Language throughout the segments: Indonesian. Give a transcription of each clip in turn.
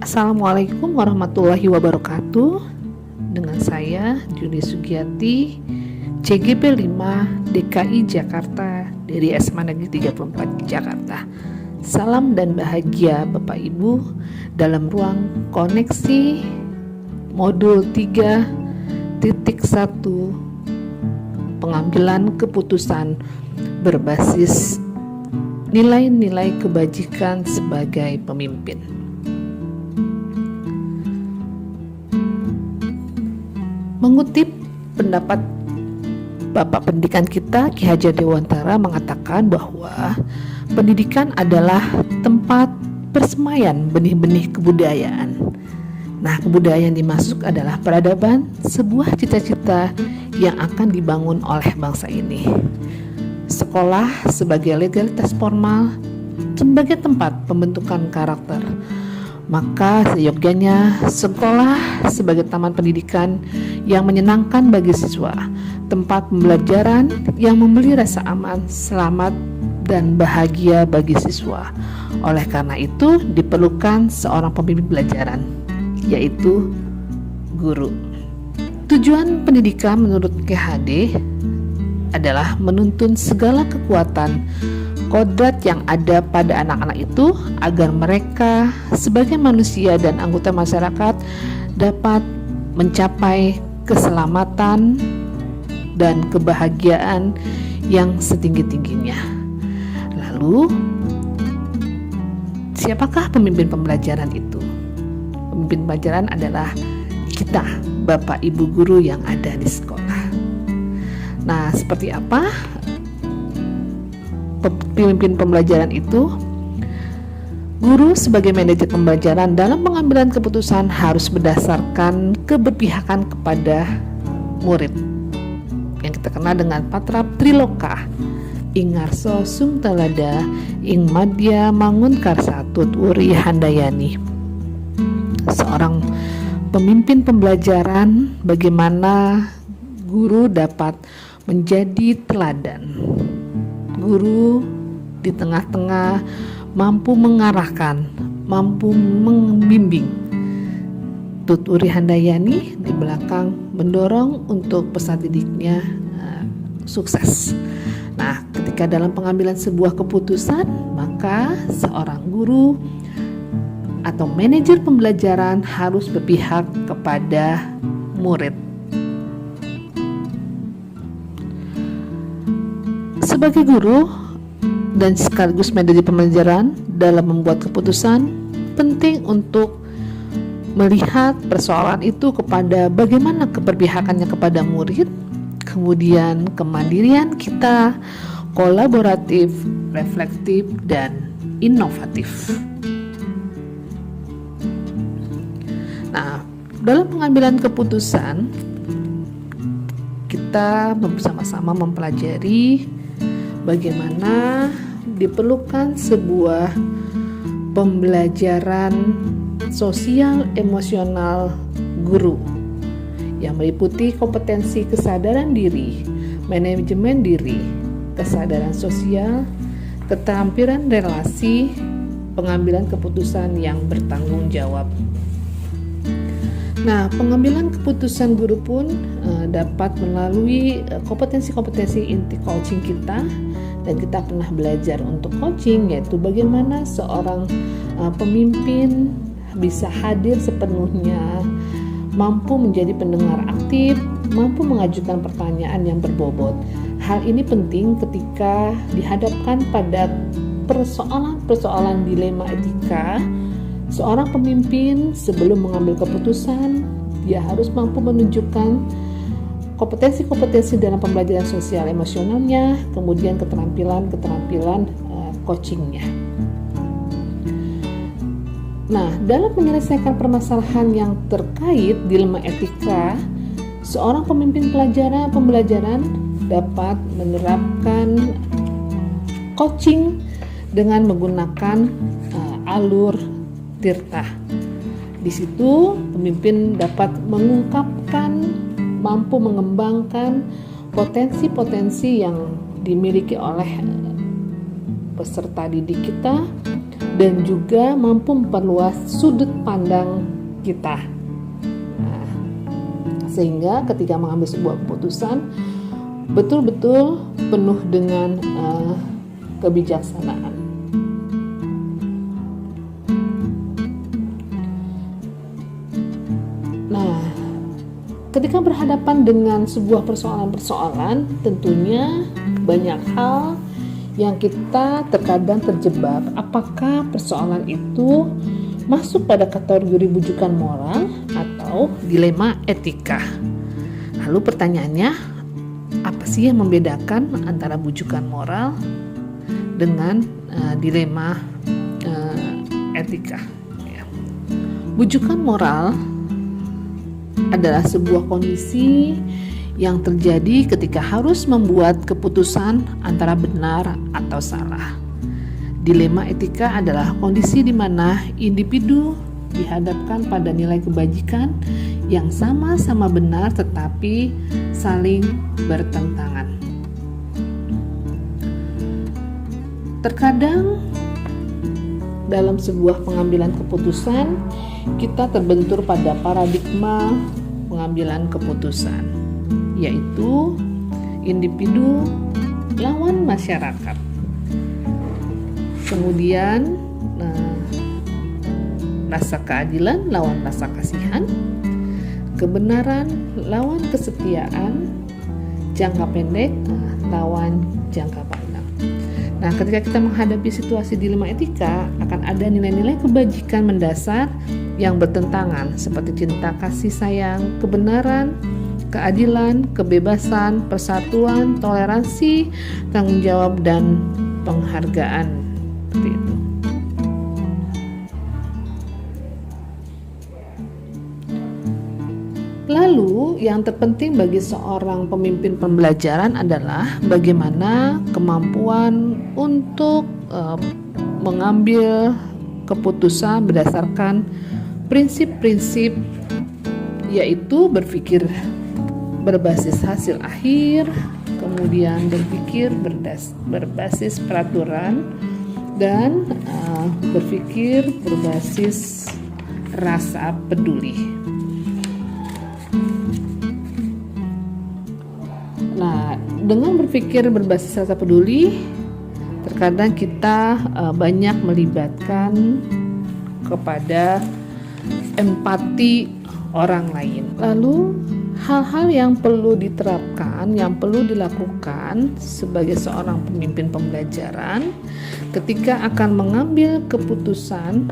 Assalamualaikum warahmatullahi wabarakatuh. Dengan saya Juni Sugiyati, CGP 5 DKI Jakarta dari SMA Negeri 34 Jakarta. Salam dan bahagia Bapak Ibu dalam ruang koneksi modul 3.1 pengambilan keputusan berbasis nilai-nilai kebajikan sebagai pemimpin. Mengutip pendapat Bapak Pendidikan kita, Ki Hajar Dewantara, mengatakan bahwa pendidikan adalah tempat persemaian benih-benih kebudayaan. Nah, kebudayaan dimaksud adalah peradaban, sebuah cita-cita yang akan dibangun oleh bangsa ini. Sekolah sebagai legalitas formal, sebagai tempat pembentukan karakter. Maka seyogyanya sekolah sebagai taman pendidikan yang menyenangkan bagi siswa, tempat pembelajaran yang memberi rasa aman, selamat, dan bahagia bagi siswa. Oleh karena itu diperlukan seorang pembimbing pelajaran, yaitu guru. Tujuan pendidikan menurut KHD adalah menuntun segala kekuatan kodrat yang ada pada anak-anak itu agar mereka sebagai manusia dan anggota masyarakat dapat mencapai keselamatan dan kebahagiaan yang setinggi-tingginya. Lalu, siapakah pemimpin pembelajaran itu? Pemimpin pembelajaran adalah kita, Bapak Ibu guru yang ada di sekolah. Nah, seperti apa pemimpin pembelajaran itu? Guru sebagai manajer pembelajaran dalam pengambilan keputusan harus berdasarkan keberpihakan kepada murid yang kita kenal dengan patra Triloka. Ing ngarso sung talada, ing madya mangun karsa tut uri handayani. Seorang pemimpin pembelajaran, bagaimana guru dapat menjadi teladan. Guru di tengah-tengah mampu mengarahkan, mampu membimbing. Tut Uri Handayani di belakang mendorong untuk peserta didiknya sukses. Nah, ketika dalam pengambilan sebuah keputusan, maka seorang guru atau manajer pembelajaran harus berpihak kepada murid. Sebagai guru dan sekaligus manajer pembelajaran dalam membuat keputusan, penting untuk melihat persoalan itu kepada bagaimana keberpihakannya kepada murid, kemudian kemandirian kita, kolaboratif, reflektif, dan inovatif. Nah, dalam pengambilan keputusan, kita bersama-sama mempelajari bagaimana diperlukan sebuah pembelajaran sosial emosional guru yang meliputi kompetensi kesadaran diri, manajemen diri, kesadaran sosial, keterampilan relasi, pengambilan keputusan yang bertanggung jawab. Nah, pengambilan keputusan guru pun dapat melalui kompetensi-kompetensi inti coaching kita, dan kita pernah belajar untuk coaching, yaitu bagaimana seorang pemimpin bisa hadir sepenuhnya, mampu menjadi pendengar aktif, mampu mengajukan pertanyaan yang berbobot. Hal ini penting ketika dihadapkan pada persoalan-persoalan dilema etika. Seorang pemimpin sebelum mengambil keputusan, dia harus mampu menunjukkan kompetensi-kompetensi dalam pembelajaran sosial emosionalnya, kemudian keterampilan coachingnya. Nah, dalam menyelesaikan permasalahan yang terkait dilema etika, seorang pemimpin pembelajaran dapat menerapkan coaching dengan menggunakan alur tirta. Di situ pemimpin dapat mengungkapkan, mampu mengembangkan potensi-potensi yang dimiliki oleh peserta didik kita, dan juga mampu memperluas sudut pandang kita. Nah, sehingga ketika mengambil sebuah keputusan betul-betul penuh dengan kebijaksanaan. Nah, ketika berhadapan dengan sebuah persoalan-persoalan, tentunya banyak hal yang kita terkadang terjebak. Apakah persoalan itu masuk pada kategori bujukan moral atau dilema etika? Lalu pertanyaannya, apa sih yang membedakan antara bujukan moral dengan dilema etika? Ya. Bujukan moral adalah sebuah kondisi yang terjadi ketika harus membuat keputusan antara benar atau salah. Dilema etika adalah kondisi di mana individu dihadapkan pada nilai kebajikan yang sama-sama benar tetapi saling bertentangan. Terkadang dalam sebuah pengambilan keputusan kita terbentur pada paradigma pengambilan keputusan, yaitu individu lawan masyarakat. Kemudian rasa keadilan lawan rasa kasihan, kebenaran lawan kesetiaan, jangka pendek lawan jangka panjang. Nah, ketika kita menghadapi situasi dilema etika, akan ada nilai-nilai kebajikan mendasar yang bertentangan seperti cinta, kasih sayang, kebenaran, keadilan, kebebasan, persatuan, toleransi, tanggung jawab, dan penghargaan. Seperti itu. Lalu yang terpenting bagi seorang pemimpin pembelajaran adalah bagaimana kemampuan untuk mengambil keputusan berdasarkan prinsip-prinsip, yaitu berpikir berbasis hasil akhir, kemudian berpikir berbasis peraturan, dan berpikir berbasis rasa peduli. Nah, dengan berpikir berbasis rasa peduli, terkadang kita banyak melibatkan kepada empati orang lain. Lalu hal-hal yang perlu diterapkan, yang perlu dilakukan sebagai seorang pemimpin pembelajaran ketika akan mengambil keputusan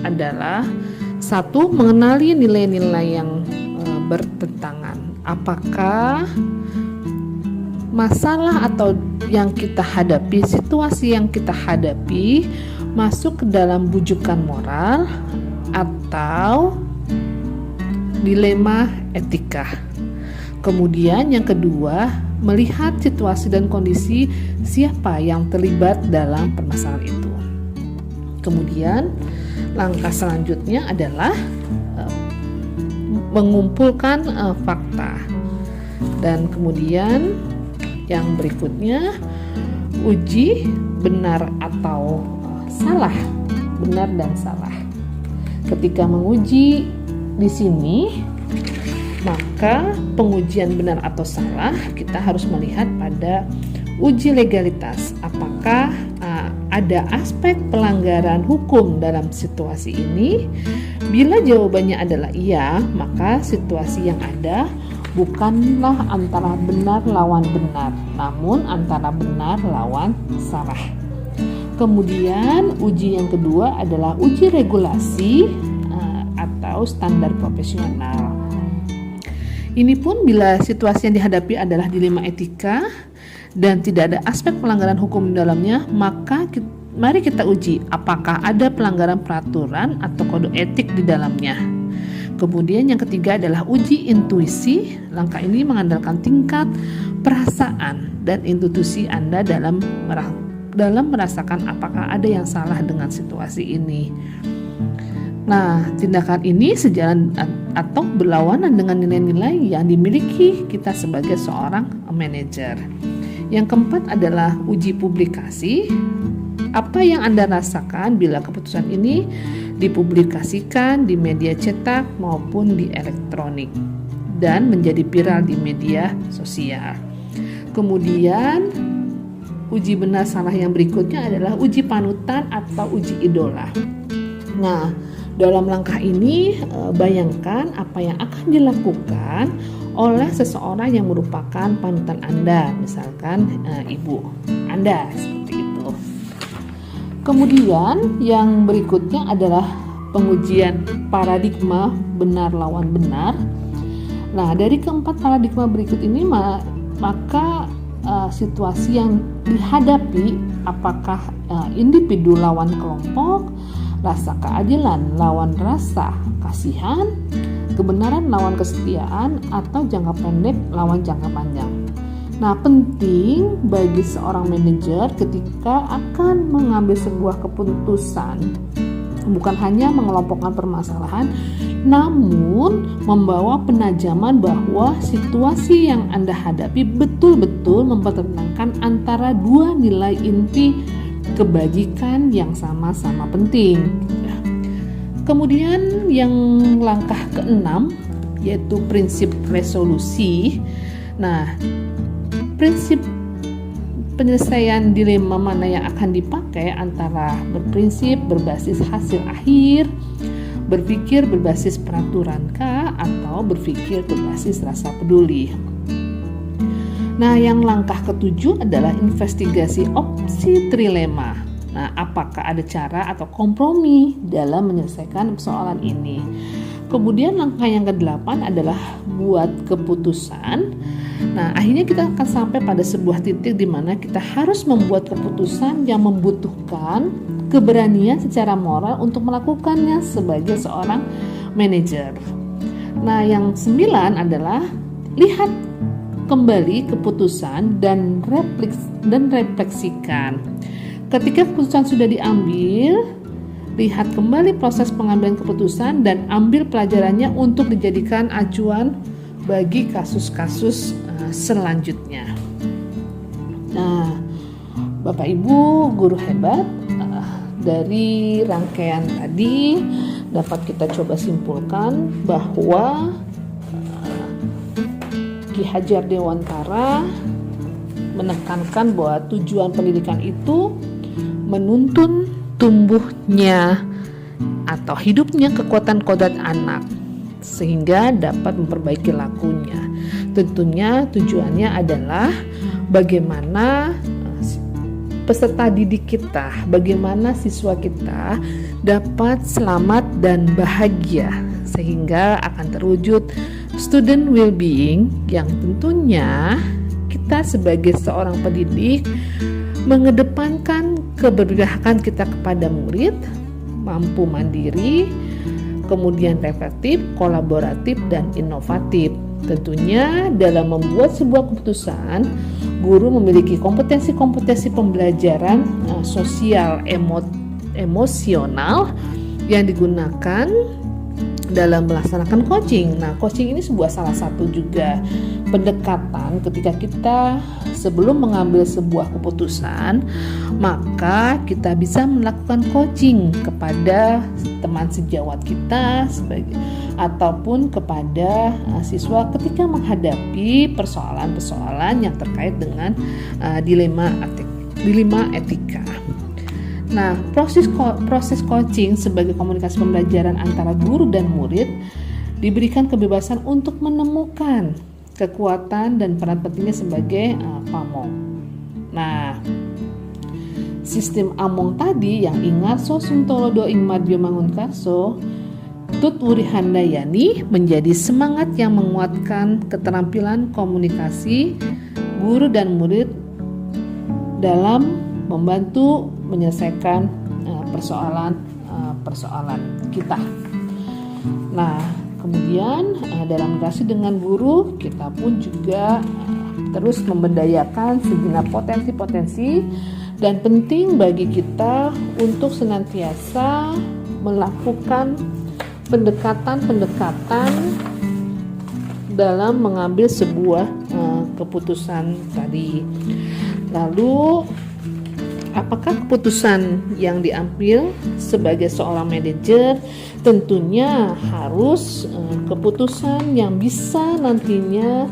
adalah satu, mengenali nilai-nilai yang bertentangan. Apakah masalah atau yang kita hadapi, situasi yang kita hadapi masuk ke dalam bujukan moral atau dilema etika. Kemudian yang kedua, melihat situasi dan kondisi siapa yang terlibat dalam permasalahan itu. Kemudian langkah selanjutnya adalah mengumpulkan fakta. Dan kemudian yang berikutnya, uji benar atau salah, benar dan salah. Ketika menguji di sini, maka pengujian benar atau salah kita harus melihat pada uji legalitas. Apakah ada aspek pelanggaran hukum dalam situasi ini? Bila jawabannya adalah iya, maka situasi yang ada bukanlah antara benar lawan benar, namun antara benar lawan salah. Kemudian uji yang kedua adalah uji regulasi atau standar profesional. Ini pun bila situasi yang dihadapi adalah dilema etika dan tidak ada aspek pelanggaran hukum di dalamnya, maka mari kita uji apakah ada pelanggaran peraturan atau kode etik di dalamnya. Kemudian yang ketiga adalah uji intuisi. Langkah ini mengandalkan tingkat perasaan dan intuisi Anda dalam merasakan apakah ada yang salah dengan situasi ini. Nah, tindakan ini sejalan atau berlawanan dengan nilai-nilai yang dimiliki kita sebagai seorang manajer. Yang keempat adalah uji publikasi. Apa yang Anda rasakan bila keputusan ini dipublikasikan di media cetak maupun di elektronik dan menjadi viral di media sosial? Kemudian uji benar salah yang berikutnya adalah uji panutan atau uji idola. Nah, dalam langkah ini bayangkan apa yang akan dilakukan oleh seseorang yang merupakan panutan Anda, misalkan ibu Anda, seperti itu. Kemudian yang berikutnya adalah pengujian paradigma benar lawan benar. Nah, dari keempat paradigma berikut ini maka situasi yang dihadapi, apakah individu lawan kelompok, rasa keadilan lawan rasa kasihan, kebenaran lawan kesetiaan, atau jangka pendek lawan jangka panjang. Nah, penting bagi seorang manajer ketika akan mengambil sebuah keputusan bukan hanya mengelompokkan permasalahan, namun membawa penajaman bahwa situasi yang Anda hadapi betul-betul mempertentangkan antara dua nilai inti kebajikan yang sama-sama penting. Kemudian yang langkah keenam yaitu prinsip resolusi. Nah, prinsip penyelesaian dilema mana yang akan dipakai antara berprinsip berbasis hasil akhir, berpikir berbasis peraturan kah, atau berpikir berbasis rasa peduli. Nah, yang langkah ketujuh adalah investigasi opsi trilema. Nah, apakah ada cara atau kompromi dalam menyelesaikan persoalan ini? Kemudian langkah yang ke-8 adalah buat keputusan. Nah, akhirnya kita akan sampai pada sebuah titik di mana kita harus membuat keputusan yang membutuhkan keberanian secara moral untuk melakukannya sebagai seorang manajer. Nah, yang 9 adalah lihat kembali keputusan dan refleksikan. Ketika keputusan sudah diambil, lihat kembali proses pengambilan keputusan dan ambil pelajarannya untuk dijadikan acuan bagi kasus-kasus selanjutnya. Nah, Bapak Ibu guru hebat, dari rangkaian tadi dapat kita coba simpulkan bahwa Ki Hajar Dewantara menekankan bahwa tujuan pendidikan itu menuntun tumbuhnya atau hidupnya kekuatan kodrat anak sehingga dapat memperbaiki lakunya. Tentunya tujuannya adalah bagaimana peserta didik kita, bagaimana siswa kita dapat selamat dan bahagia sehingga akan terwujud student well-being yang tentunya kita sebagai seorang pendidik mengedepankan keberpihakan kita kepada murid, mampu mandiri, kemudian reflektif, kolaboratif, dan inovatif. Tentunya dalam membuat sebuah keputusan, guru memiliki kompetensi-kompetensi pembelajaran sosial emosional yang digunakan dalam melaksanakan coaching. Nah, coaching ini salah satu juga pendekatan ketika kita sebelum mengambil sebuah keputusan, maka kita bisa melakukan coaching kepada teman sejawat kita ataupun kepada siswa ketika menghadapi persoalan-persoalan yang terkait dengan dilema etika. Nah, proses coaching sebagai komunikasi pembelajaran antara guru dan murid diberikan kebebasan untuk menemukan kekuatan dan peran pentingnya sebagai pamong. Nah, sistem among tadi yang ingarso suntolodo ing madyo mangunkarso tut wuri handayani menjadi semangat yang menguatkan keterampilan komunikasi guru dan murid dalam membantu menyelesaikan persoalan kita. Nah, kemudian dalam relasi dengan guru kita pun juga terus memberdayakan segenap potensi-potensi dan penting bagi kita untuk senantiasa melakukan pendekatan-pendekatan dalam mengambil sebuah keputusan tadi. Lalu Apakah keputusan yang diambil sebagai seorang manajer? Tentunya harus keputusan yang bisa nantinya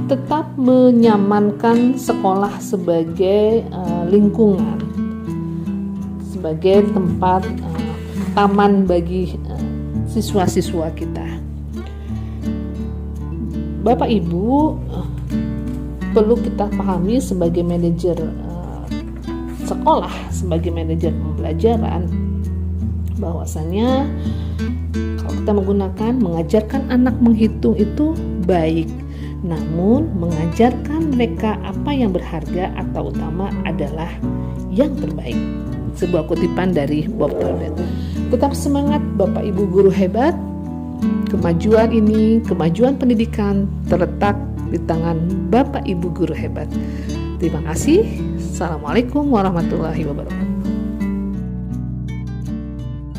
tetap menyamankan sekolah sebagai lingkungan, sebagai tempat taman bagi siswa-siswa kita. Bapak Ibu, perlu kita pahami sebagai manajer sekolah, sebagai manajer pembelajaran, bahwasannya kalau kita mengajarkan anak menghitung itu baik, namun mengajarkan mereka apa yang berharga atau utama adalah yang terbaik. Sebuah kutipan dari Bob Talbot. Tetap semangat Bapak Ibu guru hebat. Kemajuan pendidikan terletak di tangan Bapak Ibu guru hebat. Terima kasih. Assalamualaikum warahmatullahi wabarakatuh.